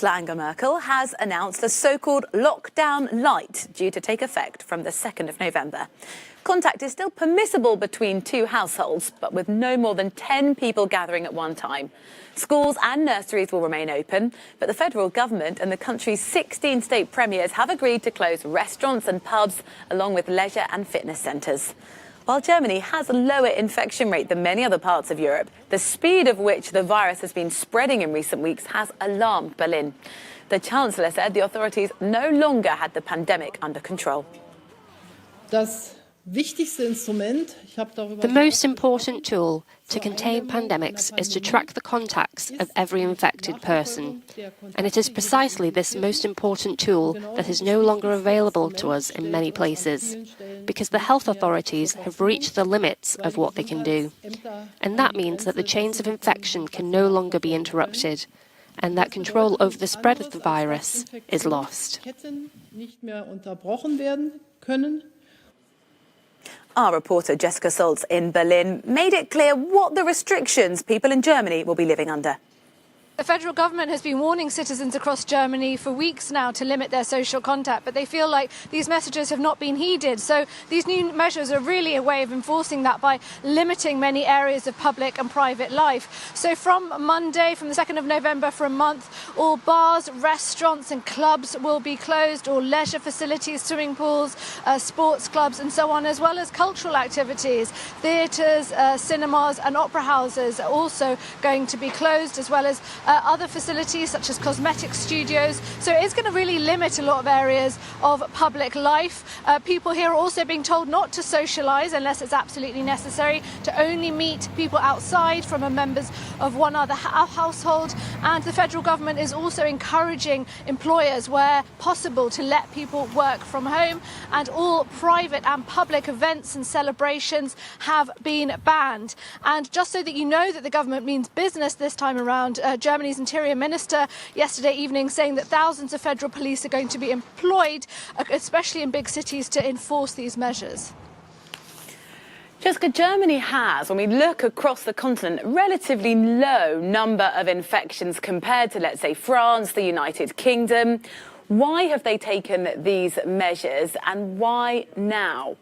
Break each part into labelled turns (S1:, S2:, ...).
S1: Chancellor Angela Merkel has announced a so-called lockdown light due to take effect from the 2nd of November. Contact is still permissible between two households, but with no more than 10 people gathering at one time. Schools and nurseries will remain open, but the federal government and the country's 16 state premiers have agreed to close restaurants and pubs, along with leisure and fitness centres. While Germany has a lower infection rate than many other parts of Europe, the speed of which the virus has been spreading in recent weeks has alarmed Berlin. The Chancellor said the authorities no longer had the pandemic under control.
S2: The most important tool to contain pandemics is to track the contacts of every infected person. And it is precisely this most important tool that is no longer available to us in many places, because the health authorities have reached the limits of what they can do. And that means that the chains of infection can no longer be interrupted, and that control over the spread of the virus is lost.
S1: Our reporter Jessica Solz in Berlin made it clear what the restrictions people in Germany will be living under.
S3: The federal government has been warning citizens across Germany for weeks now to limit their social contact, but they feel like these messages have not been heeded. So these new measures are really a way of enforcing that by limiting many areas of public and private life. So from Monday, from the 2nd of November for a month, all bars, restaurants and clubs will be closed, all leisure facilities, swimming pools, sports clubs and so on, as well as cultural activities. Theatres, cinemas and opera houses are also going to be closed, as well as other facilities such as cosmetic studios. So it's going to really limit a lot of areas of public life. People here are also being told not to socialise unless it's absolutely necessary, to only meet people outside from members of one other household. And the federal government is also encouraging employers, where possible, to let people work from home. And all private and public events and celebrations have been banned. And just so that you know that the government means business this time around, Germany's Interior Minister yesterday evening saying that thousands of federal police are going to be employed, especially in big cities, to enforce these measures.
S1: Jessica, Germany has, when we look across the continent, a relatively low number of infections compared to, let's say, France, the United Kingdom. Why have they taken these measures, and why now?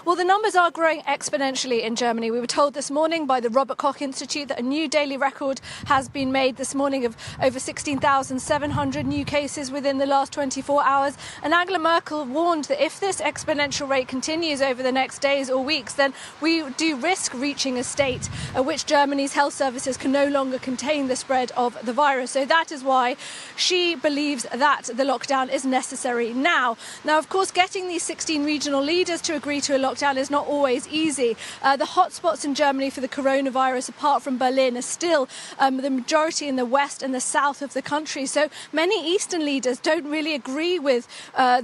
S3: Well, the numbers are growing exponentially in Germany. We were told this morning by the Robert Koch Institute that a new daily record has been made this morning of over 16,700 new cases within the last 24 hours. And Angela Merkel warned that if this exponential rate continues over the next days or weeks, then we do risk reaching a state at which Germany's health services can no longer contain the spread of the virus. So that is why she believes that the lockdown is necessary now. Now, of course, getting these 16 regional leaders to agree to a lockdown is not always easy. The hotspots in Germany for the coronavirus, apart from Berlin, are still the majority in the west and the south of the country. So many eastern leaders don't really agree with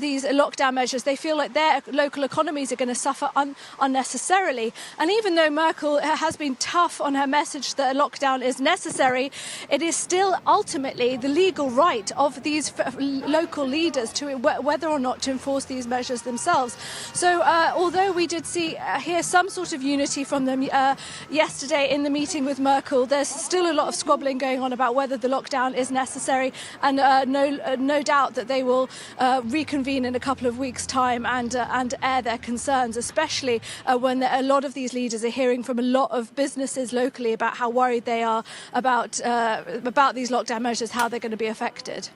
S3: these lockdown measures. They feel like their local economies are going to suffer unnecessarily. And even though Merkel has been tough on her message that a lockdown is necessary, it is still ultimately the legal right of these local leaders to whether or not to enforce these measures themselves. So although we did hear some sort of unity from them yesterday in the meeting with Merkel, there's still a lot of squabbling going on about whether the lockdown is necessary, and no doubt that they will reconvene in a couple of weeks' time and air their concerns, especially when a lot of these leaders are hearing from a lot of businesses locally about how worried they are about these lockdown measures, how they're going to be affected.